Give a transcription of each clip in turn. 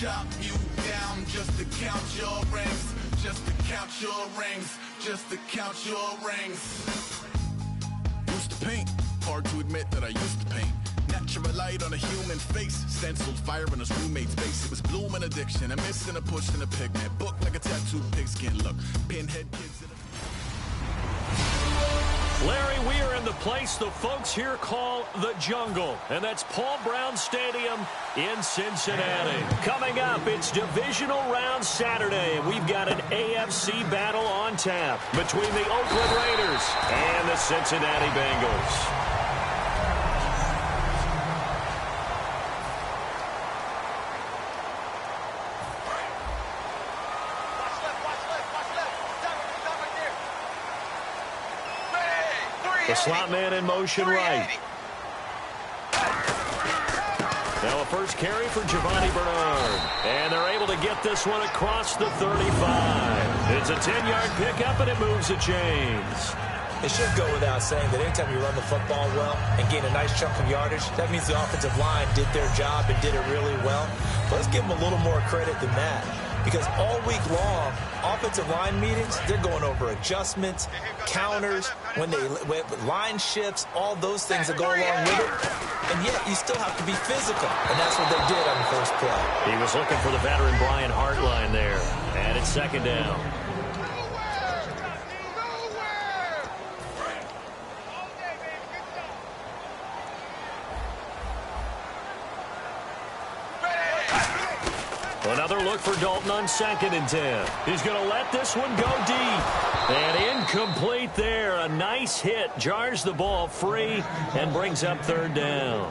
chop you down just to count your rings, just to count your rings, just to count your rings. Used to paint, hard to admit that I used to paint. Natural light on a human face, stenciled fire in his roommate's face. It was bloom and addiction, a miss and a push and a pigment. Book like a tattooed pigskin look, pinhead kids in a... Larry, we are in the place the folks here call the Jungle, and that's Paul Brown Stadium in Cincinnati. Coming up, it's divisional round Saturday, and we've got an AFC battle on tap between the Oakland Raiders and the Cincinnati Bengals. The slot man in motion right. Now a first carry for Giovanni Bernard. And they're able to get this one across the 35. It's a 10-yard pickup, and it moves the chains. It should go without saying that anytime you run the football well and gain a nice chunk of yardage, that means the offensive line did their job and did it really well. But let's give them a little more credit than that. Because all week long, offensive line meetings, they're going over adjustments, counters, when line shifts, all those things that go along with it. And yet, you still have to be physical. And that's what they did on the first play. He was looking for the veteran Brian Hartline there. And it's second down. Another look for Dalton on 2nd and 10. He's going to let this one go deep. And incomplete there. A nice hit. Jars the ball free and brings up 3rd down.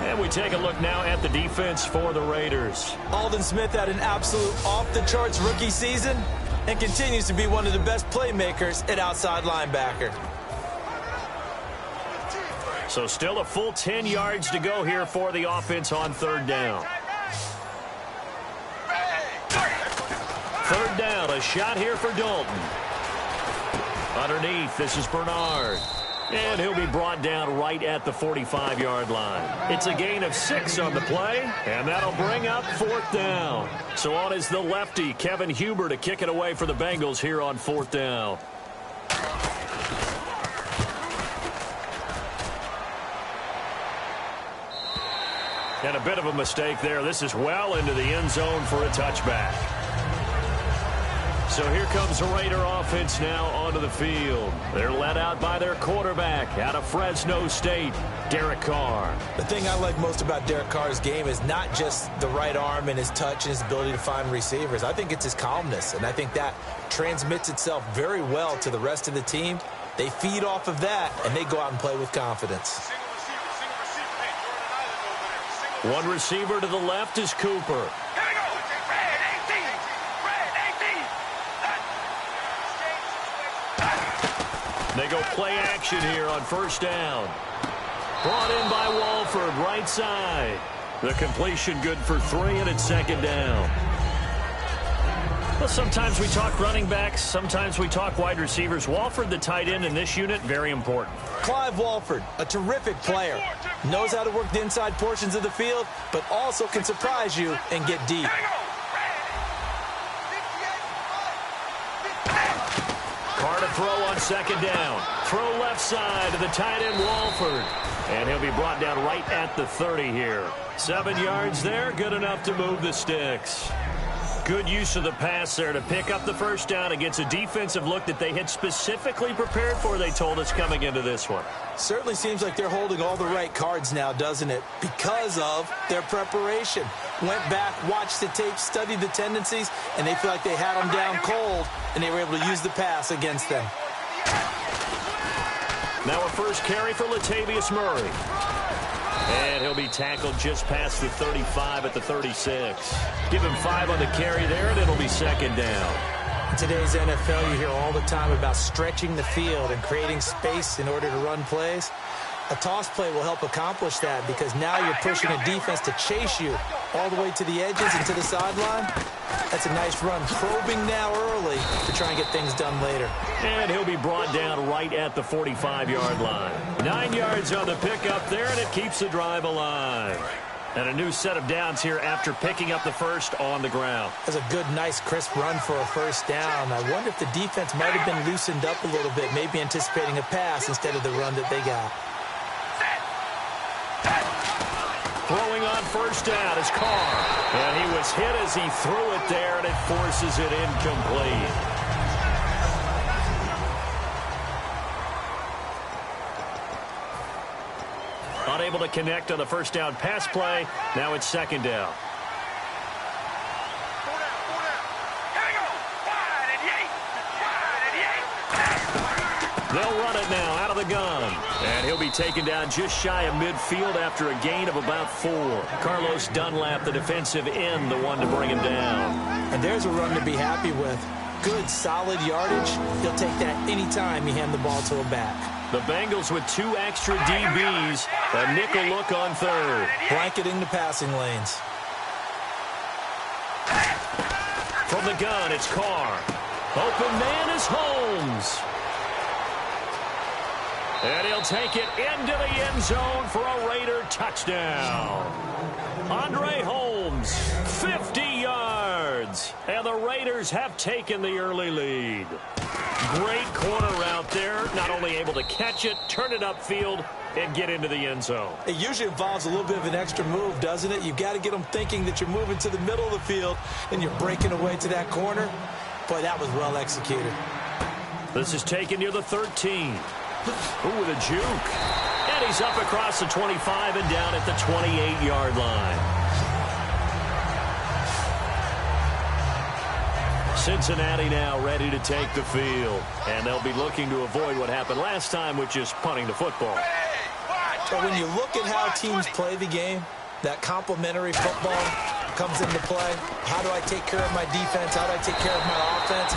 And we take a look now at the defense for the Raiders. Aldon Smith had an absolute off-the-charts rookie season and continues to be one of the best playmakers at outside linebacker. So still a full 10 yards to go here for the offense on 3rd down. 3rd down, a shot here for Dalton. Underneath, this is Bernard. And he'll be brought down right at the 45-yard line. It's a gain of 6 on the play, and that'll bring up 4th down. So on is the lefty, Kevin Huber, to kick it away for the Bengals here on 4th down. And a bit of a mistake there. This is well into the end zone for a touchback. So here comes the Raider offense now onto the field. They're led out by their quarterback out of Fresno State, Derek Carr. The thing I like most about Derek Carr's game is not just the right arm and his touch and his ability to find receivers. I think it's his calmness, and I think that transmits itself very well to the rest of the team. They feed off of that, and they go out and play with confidence. One receiver to the left is Cooper. They go play action here on 1st down. Brought in by Walford, right side. The completion good for 3, and it's 2nd down. Well, sometimes we talk running backs, sometimes we talk wide receivers. Walford, the tight end in this unit, very important. Clive Walford, a terrific player. Knows how to work the inside portions of the field, but also can surprise you and get deep. Carr to throw on 2nd down. Throw left side to the tight end, Walford. And he'll be brought down right at the 30 here. 7 yards there, good enough to move the sticks. Good use of the pass there to pick up the 1st down against a defensive look that they had specifically prepared for, they told us, coming into this one. Certainly seems like they're holding all the right cards now, doesn't it? Because of their preparation. Went back, watched the tape, studied the tendencies, and they feel like they had them down cold, and they were able to use the pass against them. Now a first carry for Latavius Murray. And he'll be tackled just past the 35 at the 36. Give him 5 on the carry there, and it'll be 2nd down. In today's NFL, you hear all the time about stretching the field and creating space in order to run plays. A toss play will help accomplish that because now you're pushing a defense to chase you all the way to the edges and to the sideline. That's a nice run, probing now early to try and get things done later. And he'll be brought down right at the 45-yard line. 9 yards on the pickup there, and it keeps the drive alive. And a new set of downs here after picking up the first on the ground. That's a good, nice, crisp run for a first down. I wonder if the defense might have been loosened up a little bit, maybe anticipating a pass instead of the run that they got. Throwing on first down is Carr. And he was hit as he threw it there, and it forces it incomplete. Unable to connect on the first down pass play. Now it's second down. They'll run it now out of the gun. And he'll be taken down just shy of midfield after a gain of about 4. Carlos Dunlap, the defensive end, the one to bring him down. And there's a run to be happy with. Good, solid yardage. He'll take that anytime you hand the ball to a back. The Bengals with 2 extra DBs. A nickel look on third. Blanketing the passing lanes. From the gun, it's Carr. Open man is Holmes. And he'll take it into the end zone for a Raider touchdown. Andre Holmes, 50 yards. And the Raiders have taken the early lead. Great corner route there. Not only able to catch it, turn it upfield, and get into the end zone. It usually involves a little bit of an extra move, doesn't it? You've got to get them thinking that you're moving to the middle of the field and you're breaking away to that corner. Boy, that was well executed. This is taken near the 13. Ooh, with a juke. And he's up across the 25 and down at the 28-yard line. Cincinnati now ready to take the field. And they'll be looking to avoid what happened last time, which is punting the football. But when you look at how teams play the game, that complementary football comes into play. How do I take care of my defense? How do I take care of my offense?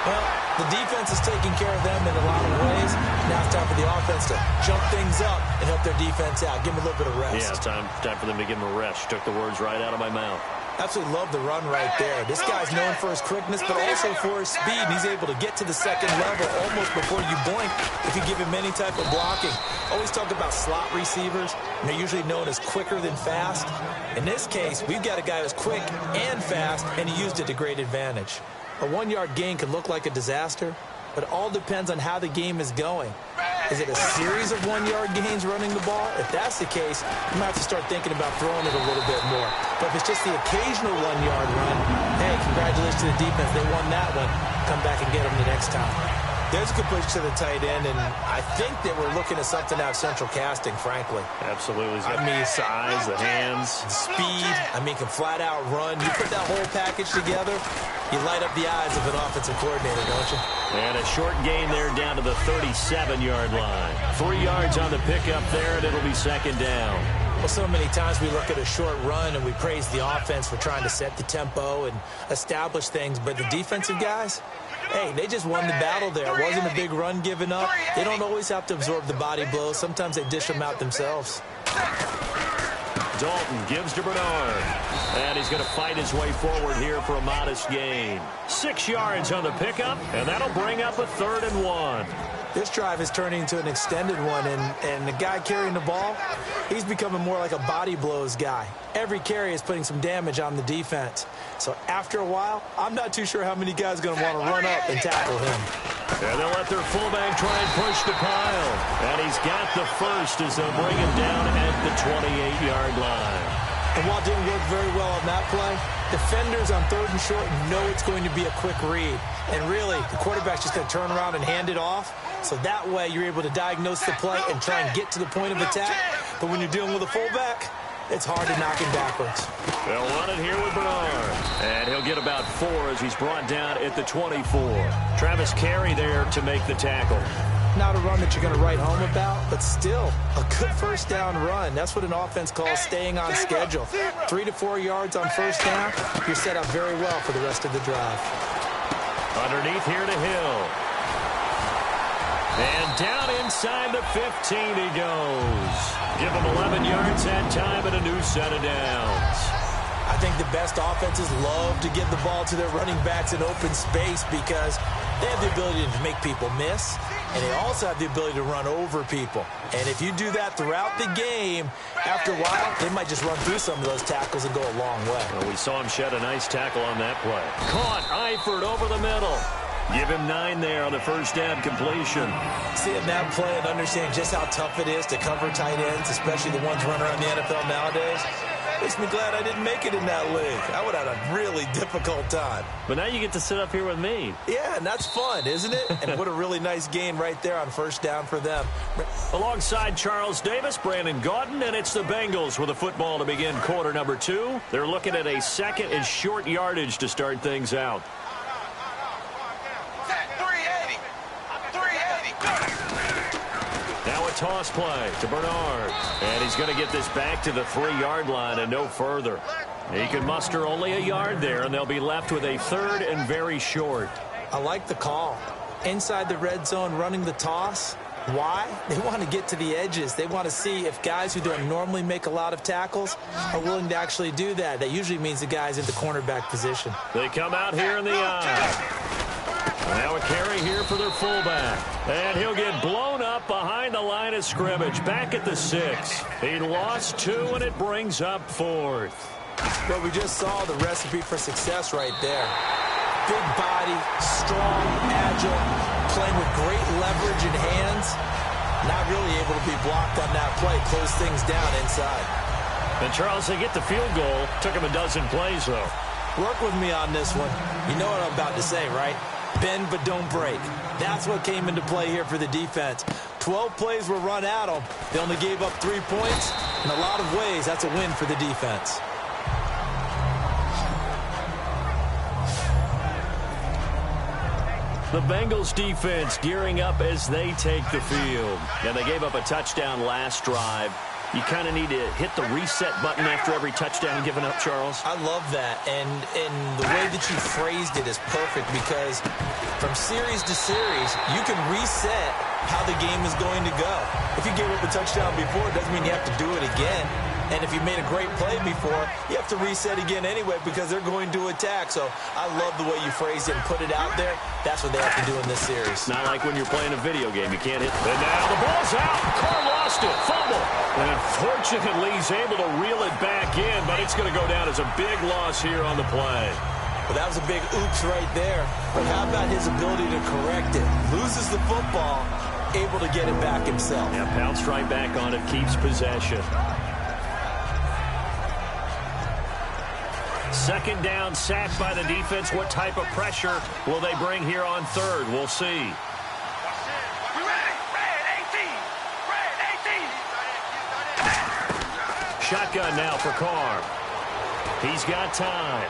Well, the defense is taking care of them in a lot of ways. Now it's time for the offense to jump things up and help their defense out. Give them a little bit of rest. Yeah, time for them to give them a rest. She took the words right out of my mouth. Absolutely love the run right there. This guy's known for his quickness, but also for his speed. And he's able to get to the second level almost before you blink if you give him any type of blocking. Always talk about slot receivers, and they're usually known as quicker than fast. In this case, we've got a guy who's quick and fast, and he used it to great advantage. A 1-yard gain can look like a disaster, but it all depends on how the game is going. Is it a series of 1-yard gains running the ball? If that's the case, you might have to start thinking about throwing it a little bit more. But if it's just the occasional 1-yard run, hey, congratulations to the defense. They won that one. Come back and get them the next time. There's a good push to the tight end, and I think that we're looking at something out of central casting, frankly. Absolutely. I mean, size, the hands. Speed. I mean, can flat out run. You put that whole package together, you light up the eyes of an offensive coordinator, don't you? And a short gain there down to the 37-yard line. 3 yards on the pickup there, and it'll be second down. Well, so many times we look at a short run and we praise the offense for trying to set the tempo and establish things, but the defensive guys, hey, they just won the battle there. It wasn't a big run given up. They don't always have to absorb the body blows. Sometimes they dish them out themselves. Dalton gives to Bernard. And he's going to fight his way forward here for a modest gain. 6 yards on the pickup, and that'll bring up a 3rd and 1. This drive is turning into an extended one, and the guy carrying the ball, he's becoming more like a body blows guy. Every carry is putting some damage on the defense. So after a while, I'm not too sure how many guys are going to want to run up and tackle him. And they'll let their fullback try and push the pile. And he's got the first as they'll bring him down at the 28-yard line. And while it didn't work very well on that play, defenders on 3rd and short know it's going to be a quick read. And really, the quarterback's just going to turn around and hand it off. So that way, you're able to diagnose the play and try and get to the point of attack. But when you're dealing with a fullback, it's hard to knock him backwards. They'll run it here with Bernard. And he'll get about 4 as he's brought down at the 24. Travis Carey there to make the tackle. Not a run that you're going to write home about, but still a good first down run. That's what an offense calls staying on schedule. 3 to 4 yards on first down, you're set up very well for the rest of the drive. Underneath here to Hill. And down inside the 15 he goes. Give him 11 yards that time and a new set of downs. I think the best offenses love to give the ball to their running backs in open space because they have the ability to make people miss, and they also have the ability to run over people. And if you do that throughout the game, after a while, they might just run through some of those tackles and go a long way. Well, we saw him shed a nice tackle on that play. Caught Eifert over the middle. Give him 9 there on the first down completion. Seeing that play and understanding just how tough it is to cover tight ends, especially the ones running around the NFL nowadays, makes me glad I didn't make it in that league. I would have had a really difficult time. But now you get to sit up here with me. Yeah, and that's fun, isn't it? And what a really nice gain right there on first down for them. Alongside Charles Davis, Brandon Gaudin, and it's the Bengals with the football to begin quarter number 2. They're looking at a second and short yardage to start things out. Now a toss play to Bernard. And he's going to get this back to the 3-yard line and no further. He can muster only a yard there, and they'll be left with a third and very short. I like the call. Inside the red zone, running the toss. Why? They want to get to the edges. They want to see if guys who don't normally make a lot of tackles are willing to actually do that. That usually means the guy's in the cornerback position. They come out here in the eye. Now a carry here for their fullback. And he'll get blown up behind the line of scrimmage. Back at the 6. He lost 2, and it brings up 4th. Well, we just saw the recipe for success right there. Big body, strong, agile, playing with great leverage in hands. Not really able to be blocked on that play. Close things down inside. And Charles, they get the field goal. Took him a dozen plays, though. Work with me on this one. You know what I'm about to say, right? Bend but don't break. That's what came into play here for the defense. 12 plays were run at them. They only gave up 3 points. In a lot of ways, that's a win for the defense. The Bengals defense gearing up as they take the field. And they gave up a touchdown last drive. You kind of need to hit the reset button after every touchdown given up, Charles. I love that. And the way that you phrased it is perfect because from series to series, you can reset how the game is going to go. If you gave up a touchdown before, it doesn't mean you have to do it again. And if you made a great play before, you have to reset again anyway because they're going to attack. So I love the way you phrased it and put it out there. That's what they have to do in this series. Not like when you're playing a video game. You can't hit. And now the ball's out. Carr lost it. Fumble. And unfortunately, he's able to reel it back in, but it's going to go down as a big loss here on the play. Well, that was a big oops right there. But how about his ability to correct it? Loses the football, able to get it back himself. Yeah, pounced right back on it, keeps possession. Second down, sacked by the defense. What type of pressure will they bring here on third? We'll see. Shotgun now for Carr. He's got time.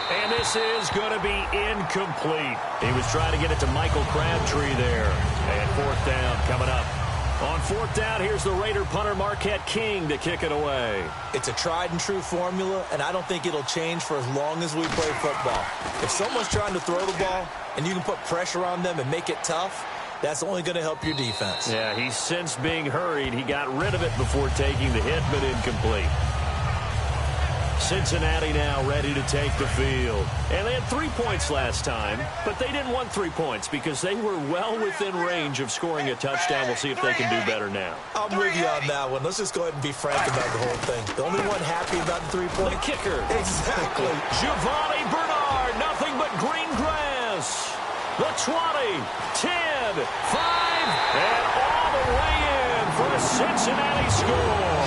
And this is going to be incomplete. He was trying to get it to Michael Crabtree there. And fourth down coming up. On fourth down, here's the Raider punter Marquette King to kick it away. It's a tried-and-true formula, and I don't think it'll change for as long as we play football. If someone's trying to throw the ball and you can put pressure on them and make it tough, that's only going to help your defense. Yeah, he's since being hurried. He got rid of it before taking the hit, but incomplete. Cincinnati now ready to take the field. And they had 3 points last time, but they didn't want 3 points because they were well within range of scoring a touchdown. We'll see if they can do better now. I'm with you on that one. Let's just go ahead and be frank about the whole thing. The only one happy about the 3-point? The kicker. Exactly. Giovanni Bernard, nothing but green grass. The 20, 10, 5, and all the way in for a Cincinnati score.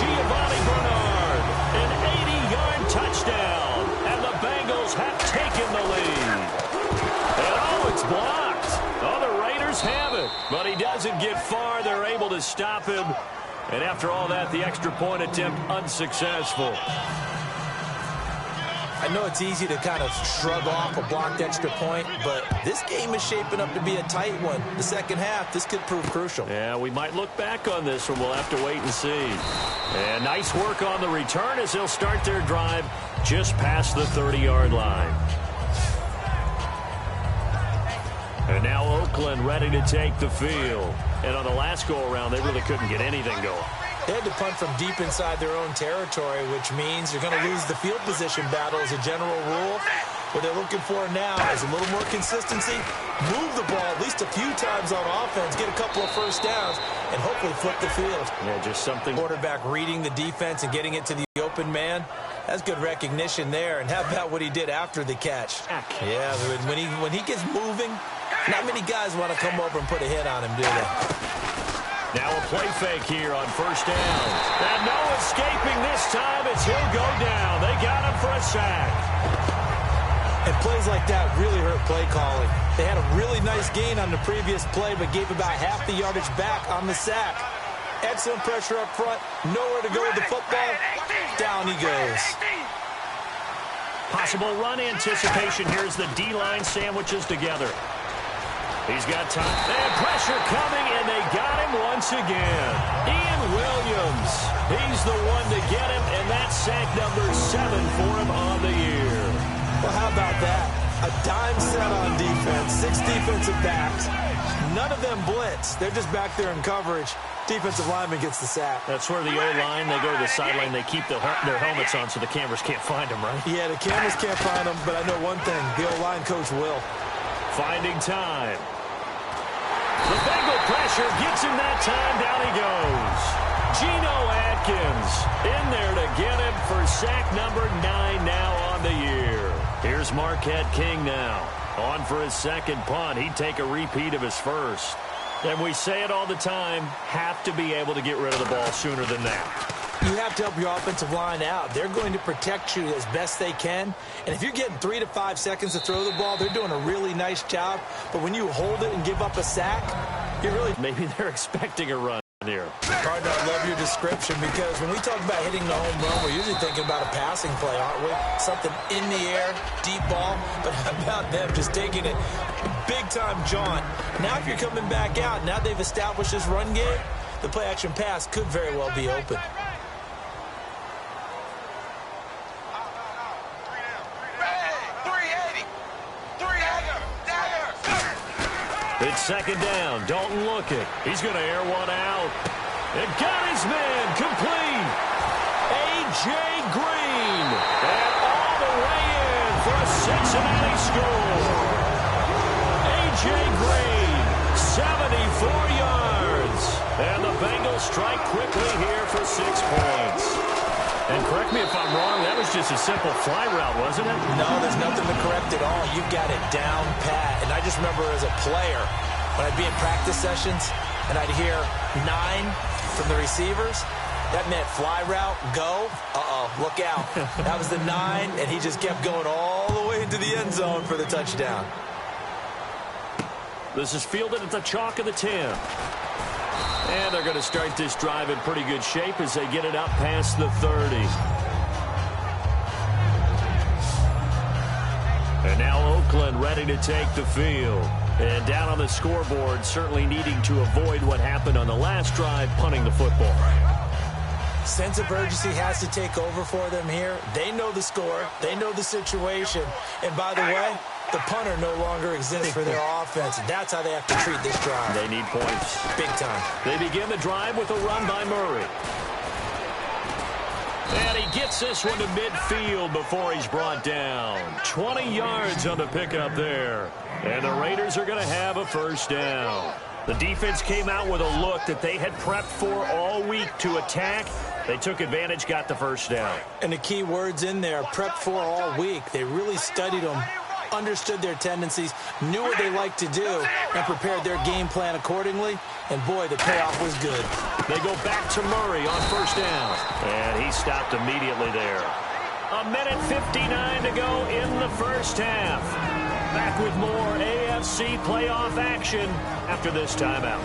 Giovanni Bernard, an 80-yard touchdown, and the Bengals have taken the lead. And oh, it's blocked. Oh, the Raiders have it, but he doesn't get far. They're able to stop him. And after all that, the extra point attempt unsuccessful. I know it's easy to kind of shrug off a blocked extra point, but this game is shaping up to be a tight one. The second half, this could prove crucial. Yeah, we might look back on this one. We'll have to wait and see. And nice work on the return as they'll start their drive just past the 30-yard line. And now Oakland ready to take the field. And on the last go-around, they really couldn't get anything going. They had to punt from deep inside their own territory, which means you're going to lose the field position battle as a general rule. What they're looking for now is a little more consistency, move the ball at least a few times on offense, get a couple of first downs, and hopefully flip the field. Yeah, just something. Quarterback reading the defense and getting it to the open man. That's good recognition there. And how about what he did after the catch? Yeah, when he gets moving, not many guys want to come over and put a hit on him, do they? Now a play fake here on first down. And no escaping this time as he'll go down. They got him for a sack. And plays like that really hurt play calling. They had a really nice gain on the previous play, but gave about half the yardage back on the sack. Excellent pressure up front. Nowhere to go with the football. Down he goes. Possible run anticipation. Here's the D-line sandwiches together. He's got time. And pressure coming, and they got him once again. Ian Williams. He's the one to get him, and that's sack number 7 for him on the year. Well, how about that? A dime set on defense. 6 defensive backs. None of them blitz. They're just back there in coverage. Defensive lineman gets the sack. That's where the O-line, they go to the sideline, they keep their helmets on so the cameras can't find them, right? Yeah, the cameras can't find them, but I know one thing. The O-line coach will. Finding time. The Bengal pressure gets him that time. Down he goes. Geno Atkins in there to get him for sack number 9 now on the year. Here's Marquette King now. On for his second punt. He'd take a repeat of his first. And we say it all the time, have to be able to get rid of the ball sooner than that. You have to help your offensive line out. They're going to protect you as best they can. And if you're getting 3 to 5 seconds to throw the ball, they're doing a really nice job. But when you hold it and give up a sack, you're really... Maybe they're expecting a run here. Partner, I love your description because when we talk about hitting the home run, we're usually thinking about a passing play, aren't we? Something in the air, deep ball. But how about them just taking it big-time jaunt? Now if you're coming back out, now they've established this run game, the play-action pass could very well be open. It's second down. Dalton looking. He's going to air one out. And got his man complete. A.J. Green. And all the way in for a Cincinnati score. A.J. Green, 74 yards. And the Bengals strike quickly here for 6 points. And correct me if I'm wrong, that was just a simple fly route, wasn't it? No, there's nothing to correct at all. You've got it down pat. And I just remember as a player, when I'd be in practice sessions and I'd hear 9 from the receivers, that meant fly route, go. Look out. That was the 9, and he just kept going all the way into the end zone for the touchdown. This is fielded at the chalk of the 10. And they're going to start this drive in pretty good shape as they get it up past the 30. And now Oakland ready to take the field. And down on the scoreboard, certainly needing to avoid what happened on the last drive, punting the football. Sense of urgency has to take over for them here. They know the score. They know the situation. And by the way, the punter no longer exists for their offense. That's how they have to treat this drive. They need points. Big time. They begin the drive with a run by Murray. And he gets this one to midfield before he's brought down. 20 yards on the pickup there. And the Raiders are going to have a first down. The defense came out with a look that they had prepped for all week to attack. They took advantage, got the first down. And the key words in there, prepped for all week. They really studied them, understood their tendencies, knew what they liked to do, and prepared their game plan accordingly. And, boy, the payoff was good. They go back to Murray on first down. And he stopped immediately there. 1:59 to go in the first half. Back with more AFC playoff action after this timeout.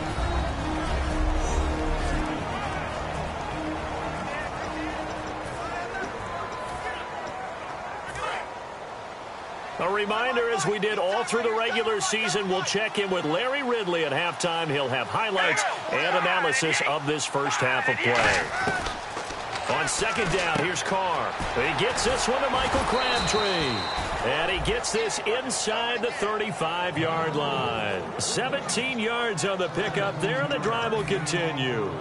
A reminder, as we did all through the regular season, we'll check in with Larry Ridley at halftime. He'll have highlights and analysis of this first half of play. On second down, here's Carr. He gets this one to Michael Crabtree. And he gets this inside the 35-yard line. 17 yards on the pickup there, and the drive will continue.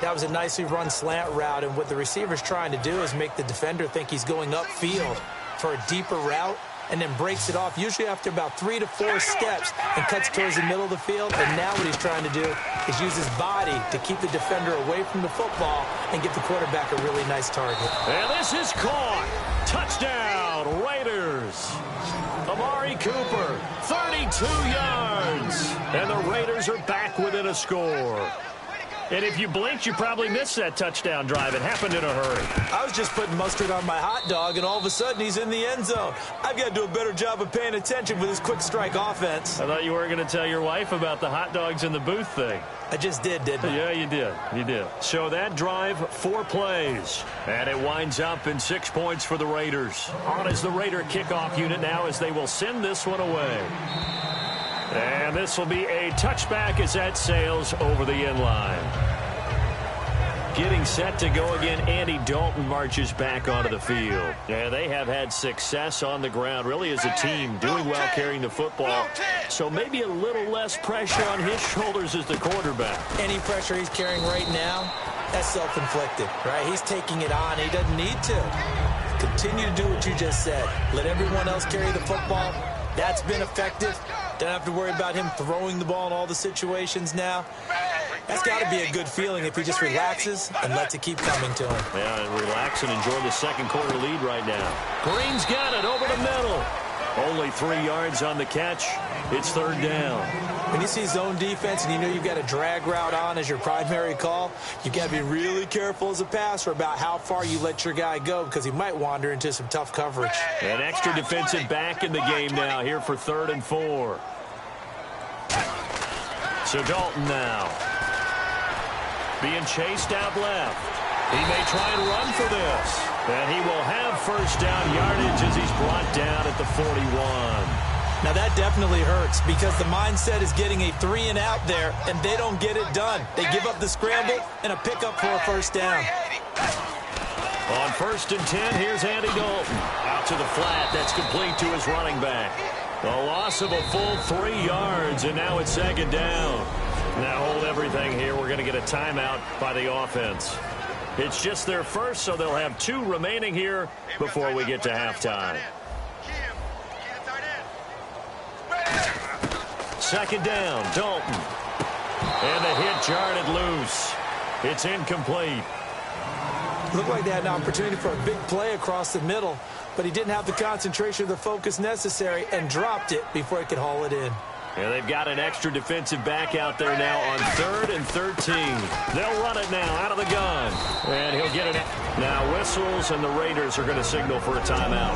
That was a nicely run slant route, and what the receiver's trying to do is make the defender think he's going upfield for a deeper route. and then breaks it off, usually after about 3 to 4 steps, and cuts towards the middle of the field. And now what he's trying to do is use his body to keep the defender away from the football and give the quarterback a really nice target. And this is caught. Touchdown, Raiders. Amari Cooper, 32 yards. And the Raiders are back within a score. And if you blinked, you probably missed that touchdown drive. It happened in a hurry. I was just putting mustard on my hot dog, and all of a sudden he's in the end zone. I've got to do a better job of paying attention with this quick strike offense. I thought you were going to tell your wife about the hot dogs in the booth thing. I just did, didn't I? Yeah, you did. You did. So that drive, 4 plays. And it winds up in 6 points for the Raiders. On is the Raider kickoff unit now as they will send this one away. And this will be a touchback as that sails over the end line. Getting set to go again, Andy Dalton marches back onto the field. Yeah, they have had success on the ground, really as a team, doing well carrying the football. So maybe a little less pressure on his shoulders as the quarterback. Any pressure he's carrying right now, that's self-inflicted, right? He's taking it on. He doesn't need to. Continue to do what you just said. Let everyone else carry the football. That's been effective. Don't have to worry about him throwing the ball in all the situations now. That's got to be a good feeling if he just relaxes and lets it keep coming to him. Yeah, and relax and enjoy the second quarter lead right now. Green's got it over the middle. Only 3 yards on the catch. It's 3rd down. When you see zone defense and you know you've got a drag route on as your primary call, you've got to be really careful as a passer about how far you let your guy go because he might wander into some tough coverage. An extra defensive back in the game now here for 3rd and 4. So Dalton now. Being chased out left. He may try and run for this. And he will have first down yardage as he's brought down at the 41. Now that definitely hurts because the mindset is getting a 3 and out there, and they don't get it done. They give up the scramble and a pickup for a first down. On 1st and 10, here's Andy Dalton. Out to the flat. That's complete to his running back. A loss of a full 3 yards, and now it's 2nd down. Now hold everything here. We're going to get a timeout by the offense. It's just their first, so they'll have 2 remaining here before we get to halftime. 2nd down, Dalton. And the hit jarred it loose. It's incomplete. Looked like they had an opportunity for a big play across the middle, but he didn't have the concentration or the focus necessary and dropped it before he could haul it in. And they've got an extra defensive back out there now on 3rd and 13. They'll run it now out of the gun. And he'll get it. Now whistles, and the Raiders are going to signal for a timeout.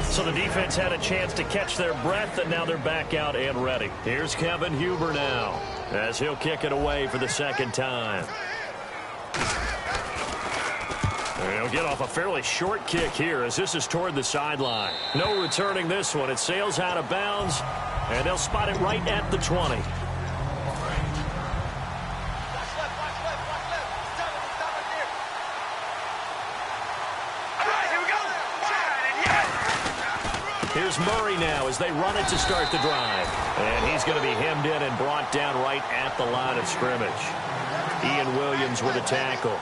So the defense had a chance to catch their breath, and now they're back out and ready. Here's Kevin Huber now as he'll kick it away for the 2nd time. And he'll get off a fairly short kick here as this is toward the sideline. No returning this one. It sails out of bounds. And they'll spot it right at the 20. Here's Murray now as they run it to start the drive. And he's going to be hemmed in and brought down right at the line of scrimmage. Ian Williams with a tackle.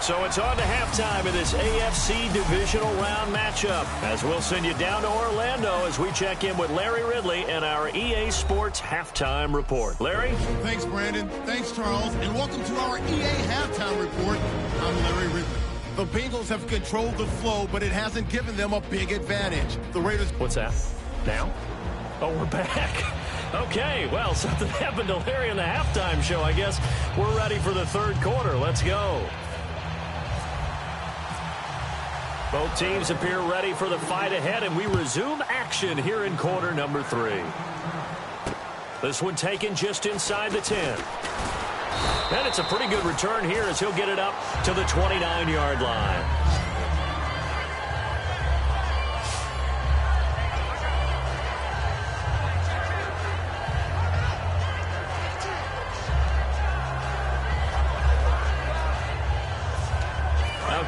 So it's on to halftime of this AFC divisional round matchup as we'll send you down to Orlando as we check in with Larry Ridley and our EA Sports Halftime Report. Larry? Thanks, Brandon. Thanks, Charles. And welcome to our EA Halftime Report. I'm Larry Ridley. The Bengals have controlled the flow, but it hasn't given them a big advantage. The Raiders... What's that? Now? Oh, we're back. Okay, well, something happened to Larry in the halftime show. I guess we're ready for the 3rd quarter. Let's go. Both teams appear ready for the fight ahead, and we resume action here in quarter number 3. This one taken just inside the 10. And it's a pretty good return here as he'll get it up to the 29-yard line.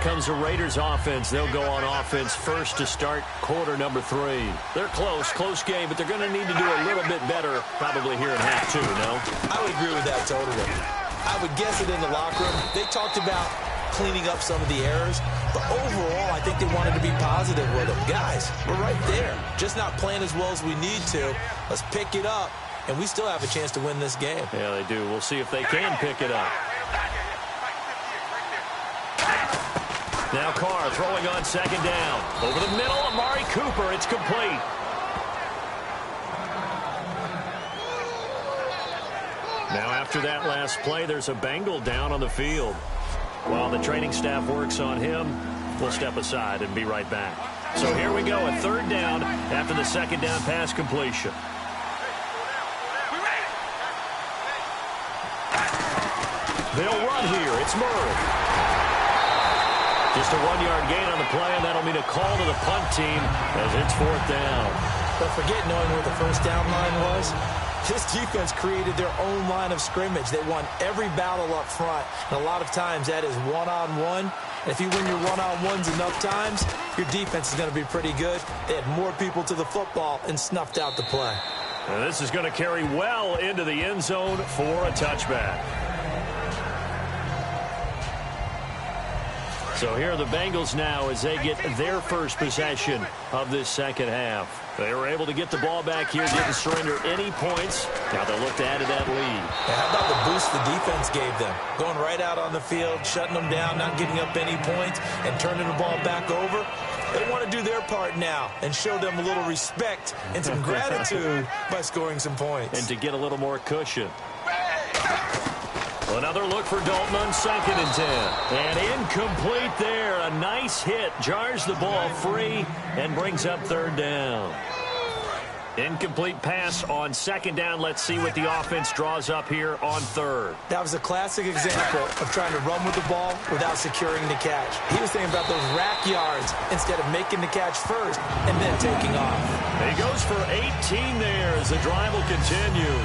Comes the Raiders offense. They'll go on offense first to start quarter number 3. They're close game, but they're going to need to do a little bit better probably here in half 2, no? I would agree with that totally. I would guess it in the locker room. They talked about cleaning up some of the errors. But overall, I think they wanted to be positive with them. Guys, we're right there. Just not playing as well as we need to. Let's pick it up, and we still have a chance to win this game. Yeah, they do. We'll see if they can pick it up. Now Carr throwing on second down. Over the middle, Amari Cooper. It's complete. Now after that last play, there's a Bengal down on the field. While the training staff works on him, we'll step aside and be right back. So here we go, a third down after the second down pass completion. They'll run here. It's Murray. Just a 1-yard gain on the play, and that'll mean a call to the punt team as it's fourth down. But forget knowing where the first down line was. This defense created their own line of scrimmage. They won every battle up front, and a lot of times that is one-on-one. And if you win your one-on-ones enough times, your defense is going to be pretty good. They had more people to the football and snuffed out the play. And this is going to carry well into the end zone for a touchback. So here are the Bengals now as they get their first possession of this second half. They were able to get the ball back here, didn't surrender any points. Now they'll look to add to that lead. How about the boost the defense gave them? Going right out on the field, shutting them down, not giving up any points, and turning the ball back over. They want to do their part now and show them a little respect and some gratitude by scoring some points. And to get a little more cushion. Another look for Dalton on 2nd and 10. And incomplete there. A nice hit. Jars the ball free and brings up third down. Incomplete pass on second down. Let's see what the offense draws up here on third. That was a classic example of trying to run with the ball without securing the catch. He was thinking about those rack yards instead of making the catch first and then taking off. He goes for 18 there as the drive will continue.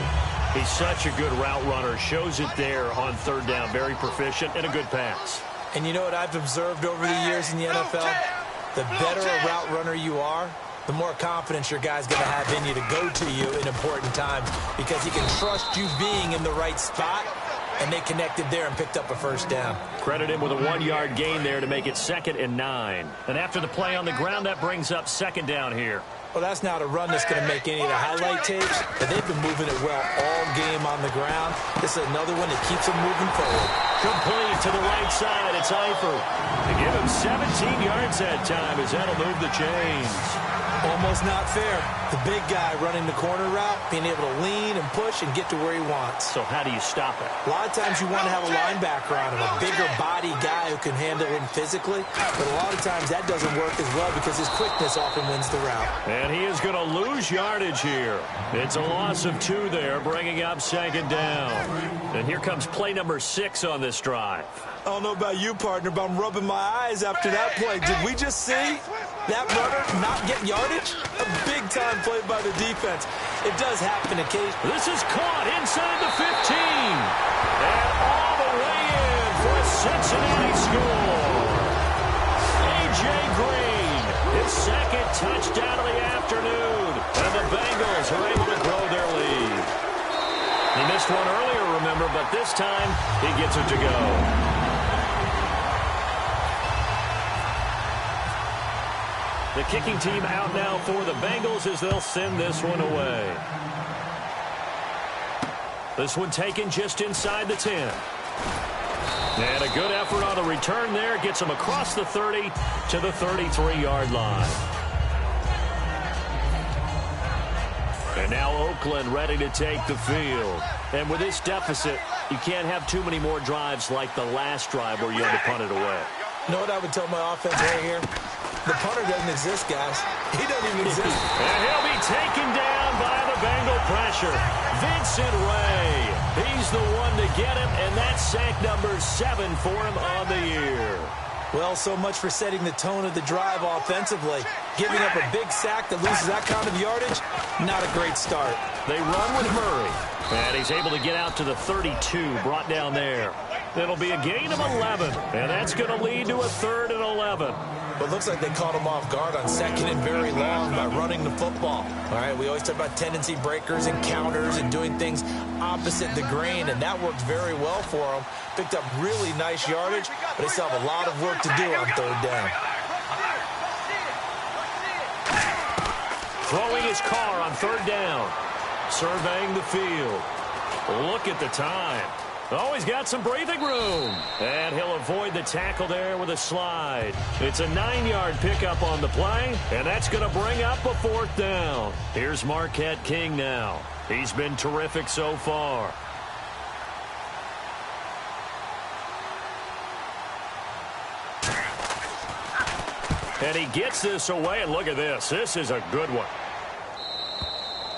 He's such a good route runner. Shows it there on third down. Very proficient and a good pass. And you know what I've observed over the years in the NFL? The better a route runner you are, the more confidence your guy's going to have in you to go to you in important times because he can trust you being in the right spot, and they connected there and picked up a first down. Credit him with a 1-yard gain there to make it 2nd and 9. And after the play on the ground, that brings up second down here. Well, that's not a run that's going to make any of the highlight tapes, but they've been moving it well all game on the ground. This is another one that keeps them moving forward. Complete to the right side. It's Eifert. They give him 17 yards that time as that'll move the chains. Almost not fair. The big guy running the corner route, being able to lean and push and get to where he wants. So how do you stop it? A lot of times you want to have a linebacker on him, a bigger body guy who can handle him physically. But a lot of times that doesn't work as well because his quickness often wins the route. And he is going to lose yardage here. It's a loss of 2 there, bringing up second down. And here comes play number 6 on this drive. I don't know about you, partner, but I'm rubbing my eyes after that play. Did we just see that runner not get yardage? A big-time play by the defense. It does happen occasionally. This is caught inside the 15. And all the way in for a Cincinnati score. A.J. Green, his 2nd touchdown of the afternoon. And the Bengals are able to grow their lead. He missed one earlier, remember, but this time he gets it to go. The kicking team out now for the Bengals as they'll send this one away. This one taken just inside the 10. And a good effort on the return there. Gets him across the 30 to the 33-yard line. And now Oakland ready to take the field. And with this deficit, you can't have too many more drives like the last drive where you had to punt it away. You know what I would tell my offense right here? The punter doesn't exist, guys. He doesn't even exist. And he'll be taken down by the Bengal pressure. Vincent Ray. He's the one to get him, and that's sack number 7 for him on the year. Well, so much for setting the tone of the drive offensively. Giving up a big sack that loses that kind of yardage, not a great start. They run with Murray. And he's able to get out to the 32, brought down there. It'll be a gain of 11, and that's going to lead to a 3rd and 11. But it looks like they caught him off guard on 2nd and very long by running the football. All right, we always talk about tendency breakers and counters and doing things opposite the grain, and that worked very well for him. Picked up really nice yardage, but they still have a lot of work to do on 3rd down. Throwing his car on 3rd down. Surveying the field. Look at the time. Oh, he's got some breathing room. And he'll avoid the tackle there with a slide. It's a 9-yard pickup on the play, and that's going to bring up a 4th down. Here's Marquette King now. He's been terrific so far. And he gets this away, and look at this. This is a good one.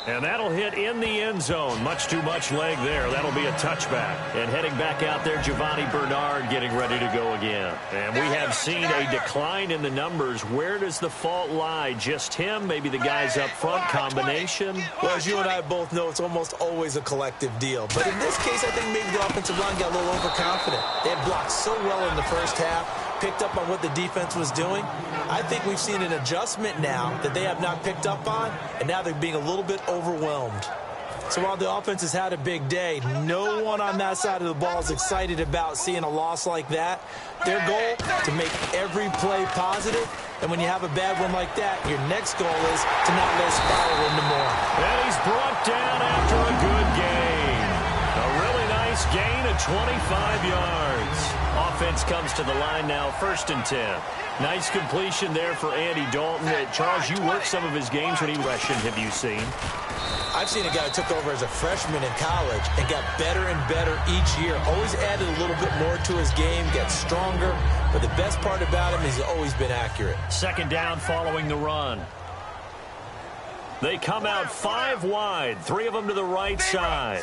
And that'll hit in the end zone. Much too much leg there. That'll be a touchback. And heading back out there, Giovanni Bernard getting ready to go again. And we have seen a decline in the numbers. Where does the fault lie? Just him? Maybe the guys up front? Combination? Well, as you and I both know, it's almost always a collective deal. But in this case, I think maybe the offensive line got a little overconfident. They had blocked so well in the first half, picked up on what the defense was doing. I think we've seen an adjustment now that they have not picked up on, and now they're being a little bit overwhelmed. So while the offense has had a big day, no one on that side of the ball is excited about seeing a loss like that. Their goal, to make every play positive, and when you have a bad one like that, your next goal is to not let it spiral into more. And he's brought down after a good gain. A really nice gain of 25 yards. Offense comes to the line now, 1st and 10. Nice completion there for Andy Dalton. Charles, you worked some of his games when he was rushing. Have you seen? I've seen a guy who took over as a freshman in college and got better and better each year. Always added a little bit more to his game, got stronger. But the best part about him is he's always been accurate. 2nd down following the run. They come out 5 wide, 3 of them to the right side.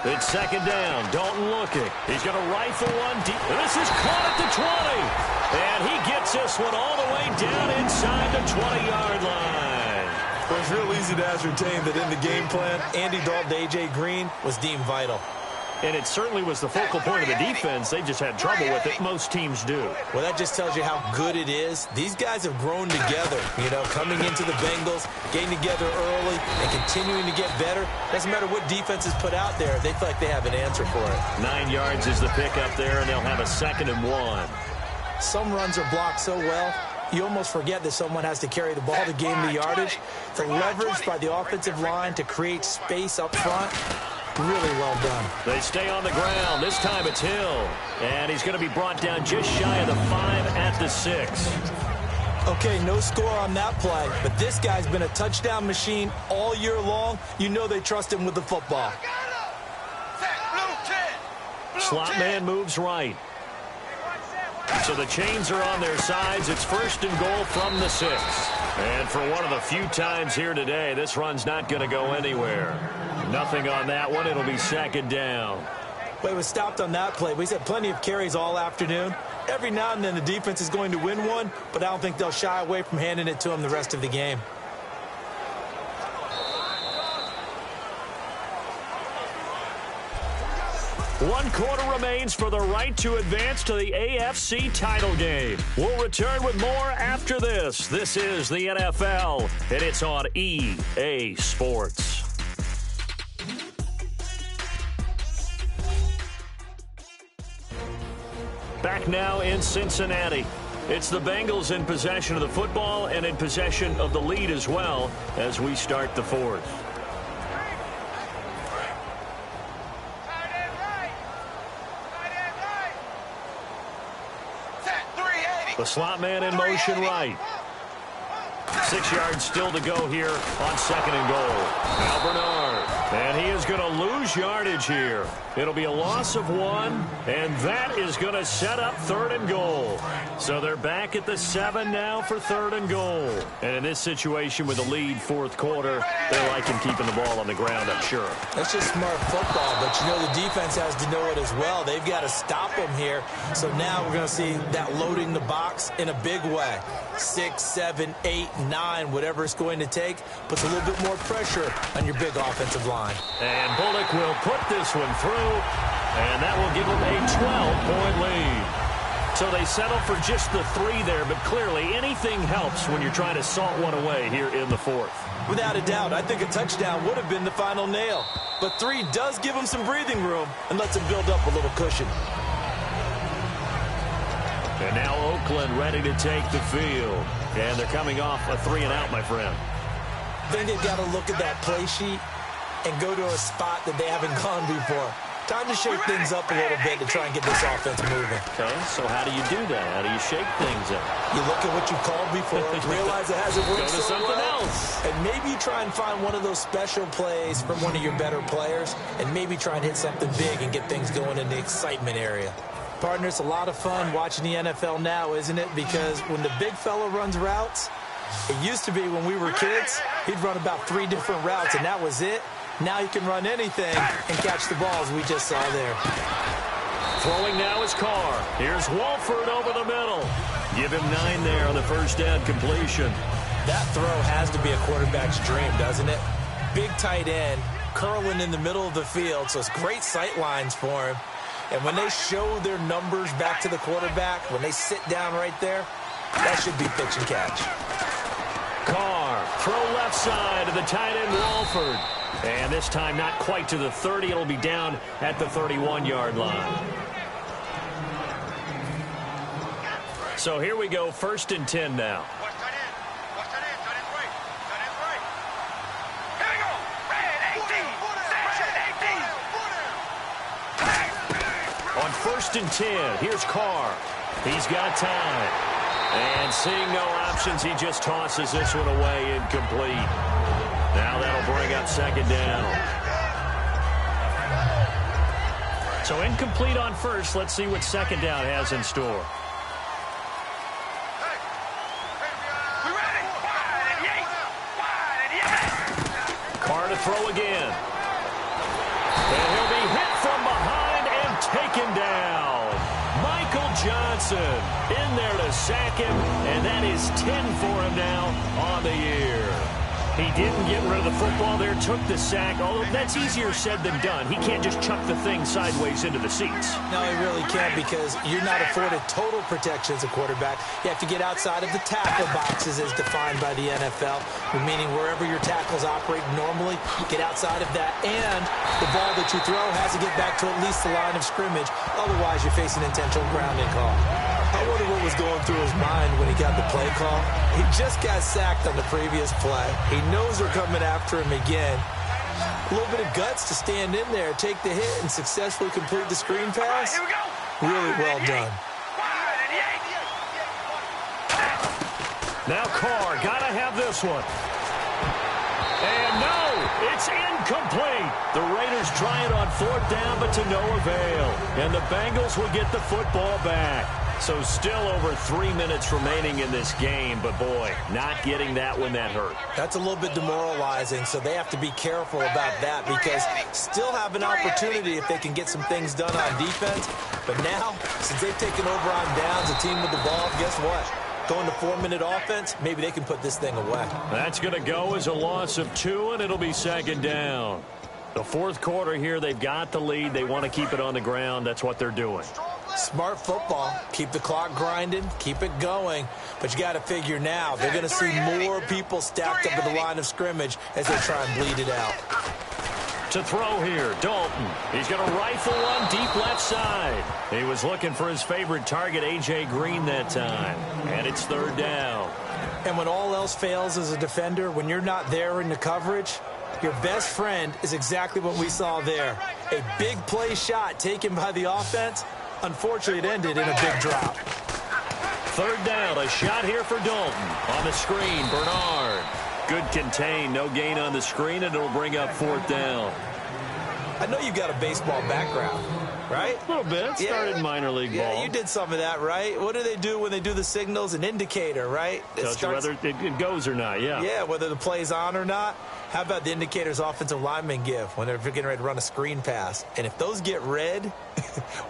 It's 2nd down. Dalton looking. He's going to rifle one deep. This is caught at the 20. And he gets this one all the way down inside the 20-yard line. Well, it's real easy to ascertain that in the game plan, Andy Dalton to A.J. Green was deemed vital. And it certainly was the focal point of the defense. They just had trouble with it. Most teams do. Well, that just tells you how good it is. These guys have grown together, coming into the Bengals, getting together early, and continuing to get better. Doesn't matter what defense is put out there. They feel like they have an answer for it. 9 yards is the pickup there, and they'll have a 2nd and 1. Some runs are blocked so well, you almost forget that someone has to carry the ball to gain the yardage. The leverage by the offensive line to create space up front, really well done. They stay on the ground. This time it's Hill. And he's going to be brought down just shy of the 5 at the 6. Okay, no score on that play, but this guy's been a touchdown machine all year long. You know they trust him with the football. Slot man moves right. So the chains are on their sides. It's 1st and goal from the 6. And for one of the few times here today, this run's not going to go anywhere. Nothing on that one. It'll be 2nd down. Well, he was stopped on that play. We've had plenty of carries all afternoon. Every now and then the defense is going to win one, but I don't think they'll shy away from handing it to him the rest of the game. One quarter remains for the right to advance to the AFC title game. We'll return with more after this. This is the NFL, and it's on EA Sports. Back now in Cincinnati. It's the Bengals in possession of the football and in possession of the lead as well as we start the 4th. The slot man in motion right. 6 yards still to go here on 2nd and goal. Now Bernard. And he is going to lose yardage here. It'll be a loss of 1, and that is going to set up 3rd and goal. So they're back at the 7 now for 3rd and goal. And in this situation with the lead 4th quarter, they're liking keeping the ball on the ground, I'm sure. That's just smart football, but the defense has to know it as well. They've got to stop them here. So now we're going to see that loading the box in a big way. 6, 7, 8, 9, whatever it's going to take, puts a little bit more pressure on your big offensive line. And Bullock will put this one through, and that will give them a 12-point lead. So they settle for just the 3 there, but clearly anything helps when you're trying to salt one away here in the 4th. Without a doubt, I think a touchdown would have been the final nail. But 3 does give them some breathing room and lets them build up a little cushion. And now Oakland ready to take the field. And they're coming off a 3-and-out, my friend. I think they've got to look at that play sheet and go to a spot that they haven't gone before. Time to shake things up a little bit to try and get this offense moving. Okay, so how do you do that? How do you shake things up? You look at what you called before, realize it hasn't worked Go to so something well, else. and maybe you try and find one of those special plays from one of your better players, and maybe try and hit something big and get things going in the excitement area. Partner, it's a lot of fun watching the NFL now, isn't it? Because when the big fella runs routes, it used to be when we were kids, he'd run about 3 different routes, and that was it. Now he can run anything and catch the balls we just saw there. Throwing now is Carr. Here's Walford over the middle. Give him 9 there on the first down completion. That throw has to be a quarterback's dream, doesn't it? Big tight end, curling in the middle of the field, so it's great sight lines for him. And when they show their numbers back to the quarterback, when they sit down right there, that should be pitch and catch. Carr, throw left side to the tight end Walford. And this time not quite to the 30. It'll be down at the 31-yard line. So here we go, 1st and 10 now. On 1st and 10, here's Carr. He's got time. And seeing no options, he just tosses this one away incomplete. Now that'll bring up 2nd down. So incomplete on 1st. Let's see what 2nd down has in store. Carr to throw again. And he'll be hit from behind and taken down. Michael Johnson in there to sack him, and that is 10 for him now on the year. He didn't get rid of the football there, took the sack, although that's easier said than done. He can't just chuck the thing sideways into the seats. No, he really can't, because you're not afforded total protection as a quarterback. You have to get outside of the tackle boxes as defined by the NFL, meaning wherever your tackles operate normally, get outside of that, and the ball that you throw has to get back to at least the line of scrimmage. Otherwise, you're facing intentional grounding call. I wonder what was going through his mind when he got the play call. He just got sacked on the previous play. He knows they're coming after him again. A little bit of guts to stand in there, take the hit, and successfully complete the screen pass. Really well done. Now Carr, gotta have this one. And no, it's incomplete. The Raiders try it on 4th down, but to no avail. And the Bengals will get the football back. So still over 3 minutes remaining in this game, but boy, not getting that when that hurt. That's a little bit demoralizing, so they have to be careful about that, because still have an opportunity if they can get some things done on defense. But now, since they've taken over on downs, a team with the ball, guess what? Going to 4-minute offense, maybe they can put this thing away. That's going to go as a loss of 2, and it'll be 2nd down. The 4th quarter here, they've got the lead. They want to keep it on the ground. That's what they're doing. Smart football. Keep the clock grinding. Keep it going. But you got to figure now, they're going to see more people stacked up at the line of scrimmage as they try and bleed it out. To throw here, Dalton. He's going to rifle one deep left side. He was looking for his favorite target, A.J. Green, that time. And it's 3rd down. And when all else fails as a defender, when you're not there in the coverage, your best friend is exactly what we saw there. A big play shot taken by the offense. Unfortunately, it ended in a big drop. 3rd down, a shot here for Dalton. On the screen, Bernard. Good contain, no gain on the screen, and it'll bring up 4th down. I know you've got a baseball background, right? A little bit. Started minor league ball. Yeah, you did some of that, right? What do they do when they do the signals? An indicator, right? Tells you whether it goes or not, yeah. Yeah, whether the play's on or not. How about the indicators offensive linemen give when they're getting ready to run a screen pass? And if those get red,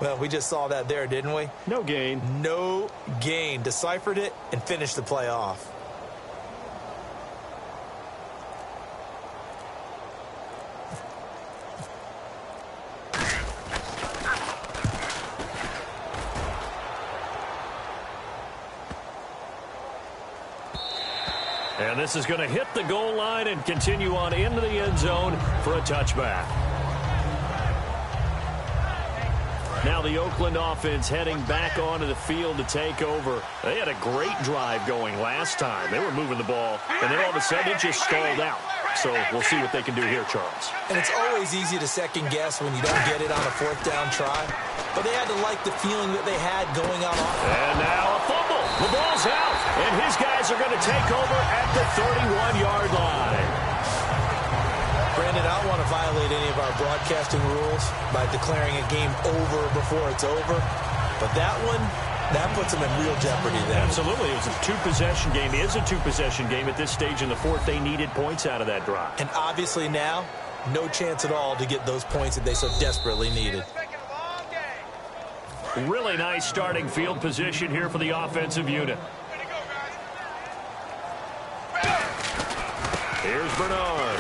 well, we just saw that there, didn't we? No gain. No gain. Deciphered it and finished the play off. And this is going to hit the goal line and continue on into the end zone for a touchback. Now the Oakland offense heading back onto the field to take over. They had a great drive going last time. They were moving the ball, and then all of a sudden it just stalled out. So we'll see what they can do here, Charles. And it's always easy to second guess when you don't get it on a fourth down try. But they had to like the feeling that they had going out offense. And now a fumble. The ball's out, and his guys are going to take over at the 31-yard line. Brandon, I don't want to violate any of our broadcasting rules by declaring a game over before it's over. But that one, that puts them in real jeopardy there. Absolutely. It was a two-possession game. It is a two-possession game at this stage in the fourth. They needed points out of that drive. And obviously now, no chance at all to get those points that they so desperately needed. Really nice starting field position here for the offensive unit. Here's Bernard.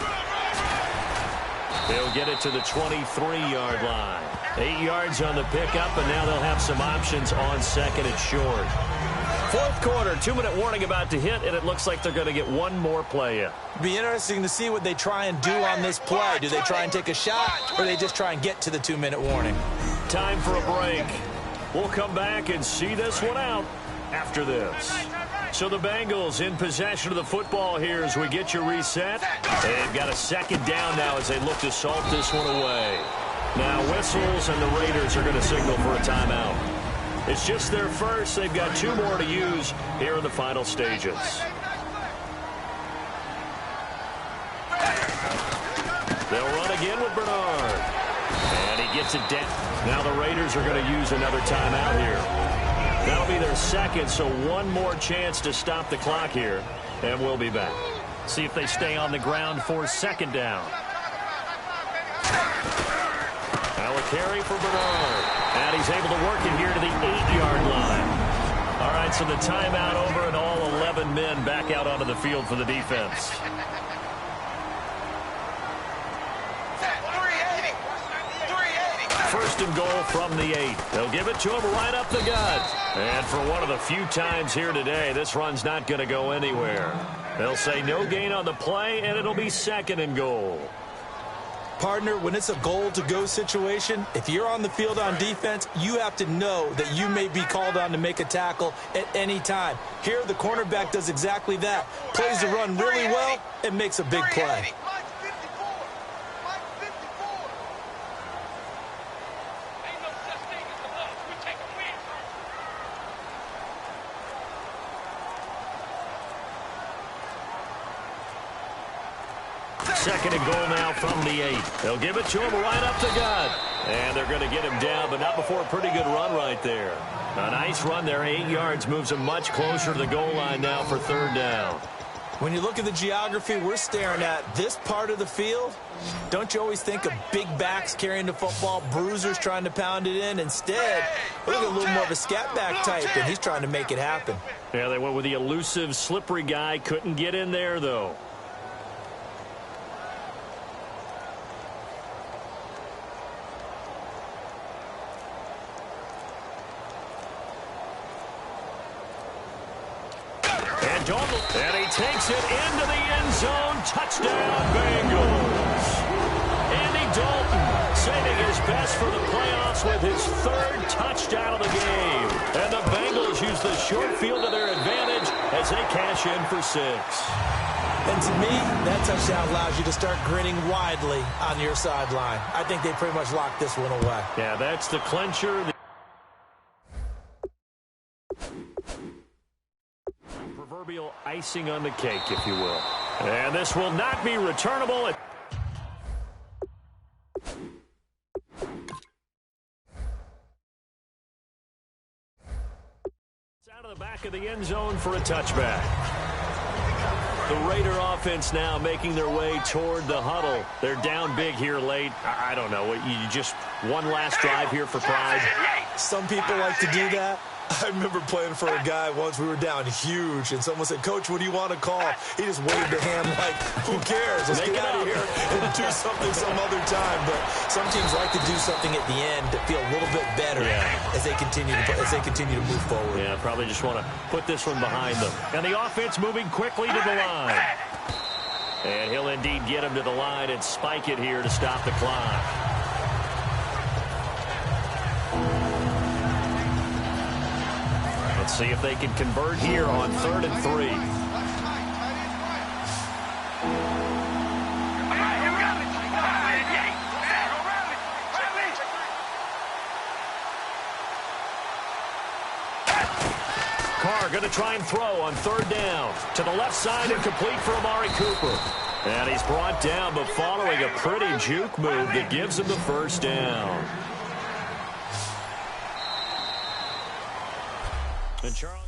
He'll get it to the 23-yard line. 8 yards on the pickup, and now they'll have some options on second and short. Fourth quarter, 2-minute warning about to hit, and it looks like they're going to get one more play in. Be interesting to see what they try and do on this play. Do they try and take a shot, or do they just try and get to the 2-minute warning? Time for a break. We'll come back and see this one out after this. So the Bengals in possession of the football here as we get you reset. They've got a second down now as they look to salt this one away. Now whistles and the Raiders are going to signal for a timeout. It's just their first. They've got 2 more to use here in the final stages. They'll run again with Bernard. And he gets it down. Now the Raiders are going to use another timeout here. That'll be their second, so one more chance to stop the clock here. And we'll be back. See if they stay on the ground for second down. Now a carry for Bernard. And he's able to work it here to the 8-yard line. All right, so the timeout over and all 11 men back out onto the field for the defense. First and goal from the 8. They'll give it to him right up the gut. And for one of the few times here today, this run's not going to go anywhere. They'll say no gain on the play, and it'll be second and goal. Partner, when it's a goal-to-go situation, if you're on the field on defense, you have to know that you may be called on to make a tackle at any time. Here, the cornerback does exactly that. Plays the run really well and makes a big play. Second and goal now from the 8. They'll give it to him right up the gut. And they're going to get him down, but not before a pretty good run right there. A nice run there, 8 yards, moves him much closer to the goal line now for third down. When you look at the geography we're staring at, this part of the field, don't you always think of big backs carrying the football, bruisers trying to pound it in? Instead, look at a little more of a scat back type, and he's trying to make it happen. Yeah, they went with the elusive, slippery guy. Couldn't get in there, though. And he takes it into the end zone. Touchdown, Bengals. Andy Dalton saving his best for the playoffs with his 3rd touchdown of the game. And the Bengals use the short field to their advantage as they cash in for 6. And to me, that touchdown allows you to start grinning widely on your sideline. I think they pretty much locked this one away. Yeah, that's the clincher. Proverbial icing on the cake, if you will. And this will not be returnable. It's out of the back of the end zone for a touchback. The Raider offense now making their way toward the huddle. They're down big here late. I don't know. You just one last drive here for pride. Some people like to do that. I remember playing for a guy once. We were down huge, and someone said, "Coach, what do you want to call?" He just waved a hand like, "Who cares? Let's get out of here and do something some other time." But some teams like to do something at the end to feel a little bit better as they continue to move forward. Yeah, probably just want to put this one behind them. And the offense moving quickly to the line. And he'll indeed get him to the line and spike it here to stop the clock. Let's see if they can convert here on 3rd and 3. Carr going to try and throw on 3rd down. To the left side and complete for Amari Cooper. And he's brought down, but following a pretty juke move that gives him the 1st down. And Charles